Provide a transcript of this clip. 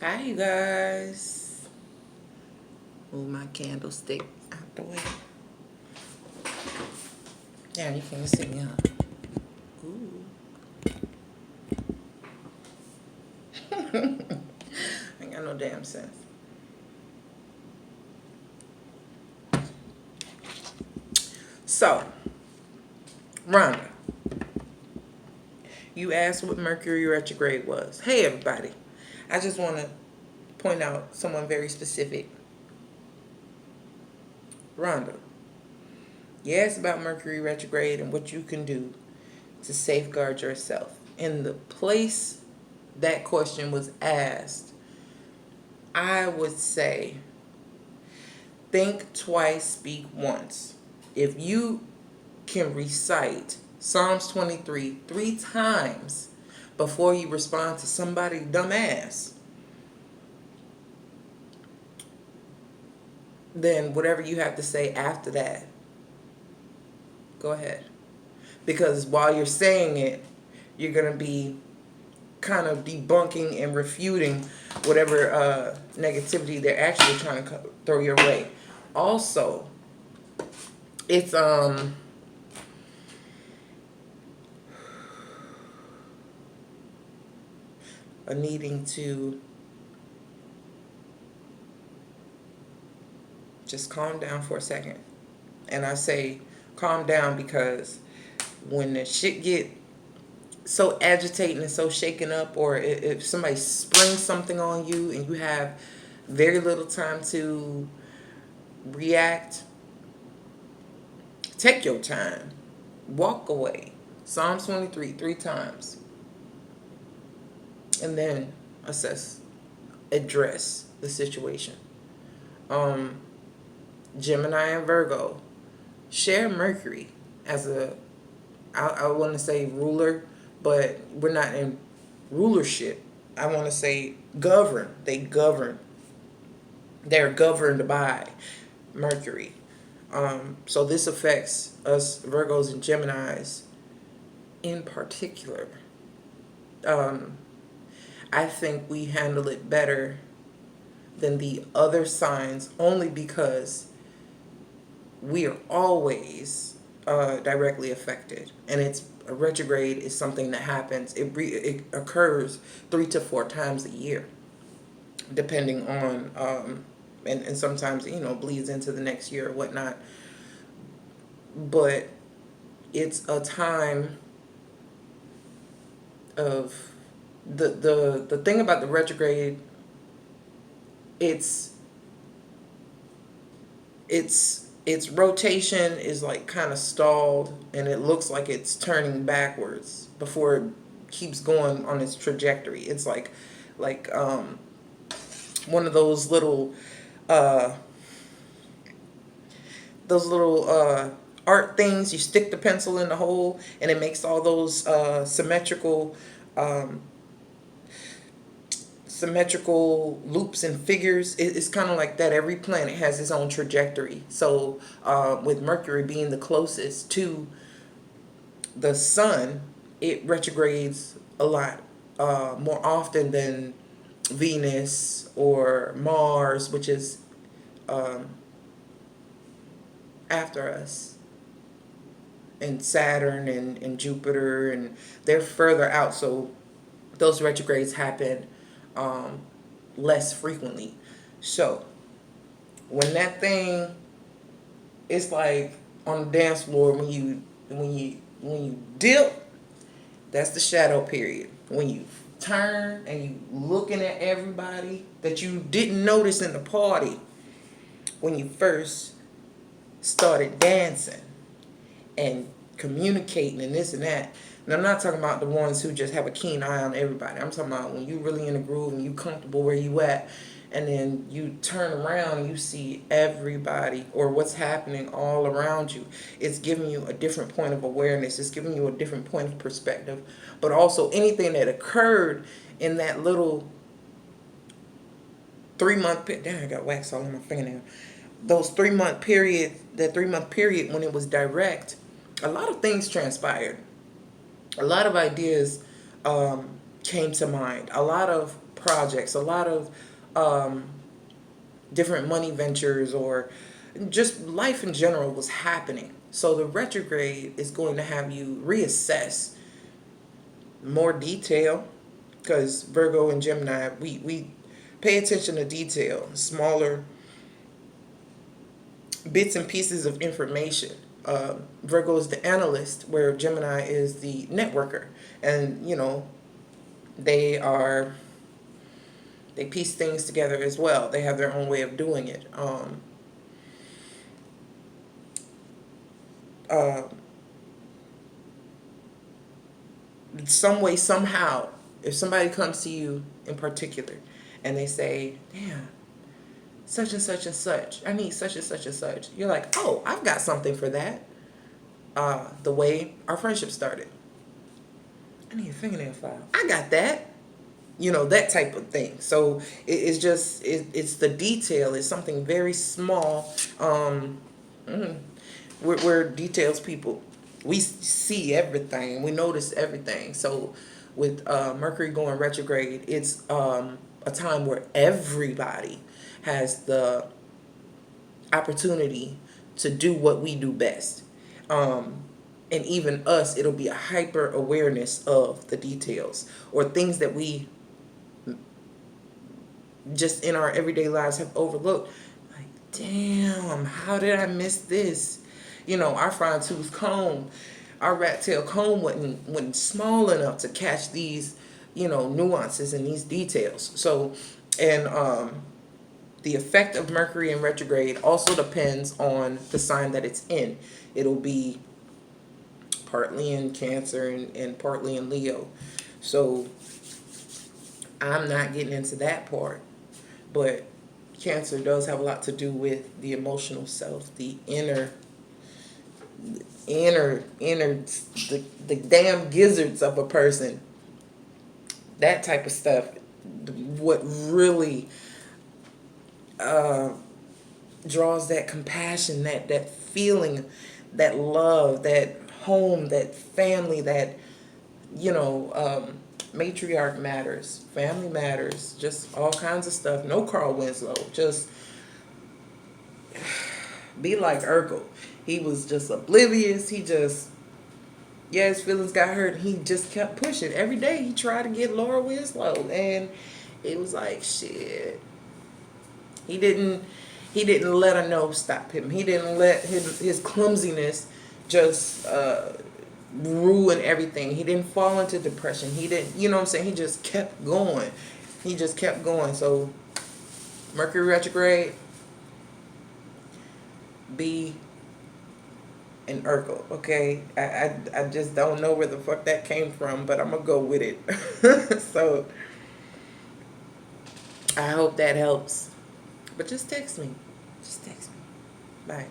Hi, you guys. Move my candlestick out the way. Yeah, you can't see me, huh? Ooh. Ain't got no damn sense. So, Rhonda, you asked what Mercury retrograde was. Hey, everybody. I just want to point out someone very specific. Rhonda, you asked about Mercury retrograde and what you can do to safeguard yourself. In the place that question was asked, I would say think twice, speak once. If you can recite Psalms 23 3 times before you respond to somebody dumbass, then whatever you have to say after that, go ahead. Because while you're saying it, you're going to be kind of debunking and refuting whatever negativity they're actually trying to throw your way. Also, it's a needing to just calm down for a second. And I say calm down because when the shit get so agitating and so shaken up, or if somebody springs something on you and you have very little time to react, take your time. Walk away. Psalms 23 3 times. And then address the situation. Gemini and Virgo share Mercury as I want to say ruler, but we're not in rulership. I want to say govern. They govern. They're governed by Mercury. So this affects us Virgos and Geminis in particular. I think we handle it better than the other signs only because we are always directly affected, and it's a retrograde is something that happens. It occurs 3 to 4 times a year, depending on and sometimes bleeds into the next year or whatnot. But it's a time of the thing about the retrograde. Its rotation is like kind of stalled, and it looks like it's turning backwards before it keeps going on its trajectory. It's like one of uh those little art things. You stick the pencil in the hole and it makes all those um, symmetrical loops and figures. It's kind of like that. Every planet has its own trajectory. So with Mercury being the closest to the sun, it retrogrades a lot more often than Venus or Mars, which is um, after us, and Saturn and Jupiter, and they're further out. So those retrogrades happen um, less frequently. So when that thing, it's like on the dance floor when you dip, that's the shadow period. When you turn and you looking at everybody that you didn't notice in the party when you first started dancing and communicating and this and that. And I'm not talking about the ones who just have a keen eye on everybody. I'm talking about when you really in a groove and you comfortable where you at, and then you turn around and you see everybody or what's happening all around you. It's giving you a different point of awareness. It's giving you a different point of perspective. But also anything that occurred in that little 3 month period. Damn, I got wax all on my fingernail. Those 3 month period, that 3 month period when it was direct, a lot of things transpired. A lot of ideas came to mind. A lot of projects, a lot of different money ventures, or just life in general was happening. So the retrograde is going to have you reassess more detail, because Virgo and Gemini, we pay attention to detail, smaller bits and pieces of information. Virgo is the analyst, where Gemini is the networker. And, they are, they piece things together as well. They have their own way of doing it. Some way, somehow, if somebody comes to you in particular and they say, damn, such and such and such, I need such and such and such, you're like, oh, I've got something for that. The way our friendship started, I need a fingernail file, I got that. That type of thing. So it's just, it's the detail. It's something very small. We're details people. We see everything. We notice everything. So with Mercury going retrograde, it's a time where everybody has the opportunity to do what we do best. And even us, it'll be a hyper awareness of the details, or things that we just in our everyday lives have overlooked. Like, damn, how did I miss this? Our fine tooth comb, our rat tail comb wasn't small enough to catch these, nuances and these details. So, and the effect of Mercury in retrograde also depends on the sign that it's in. It'll be partly in Cancer and partly in Leo. So I'm not getting into that part. But Cancer does have a lot to do with the emotional self, the inner, the damn gizzards of a person. That type of stuff. What really draws that compassion, that feeling, that love, that home, that family, that, matriarch matters, family matters, just all kinds of stuff. No Carl Winslow, just be like Urkel. He was just oblivious. He just, his feelings got hurt. He just kept pushing. Every day he tried to get Laura Winslow, and it was like, shit. He didn't let her know stop him. He didn't let his clumsiness just ruin everything. He didn't fall into depression. He didn't, you know what I'm saying? He just kept going. He just kept going. So Mercury retrograde, be an Urkel, okay? I just don't know where the fuck that came from, but I'm gonna go with it. So I hope that helps. But just text me. Just text me. Bye.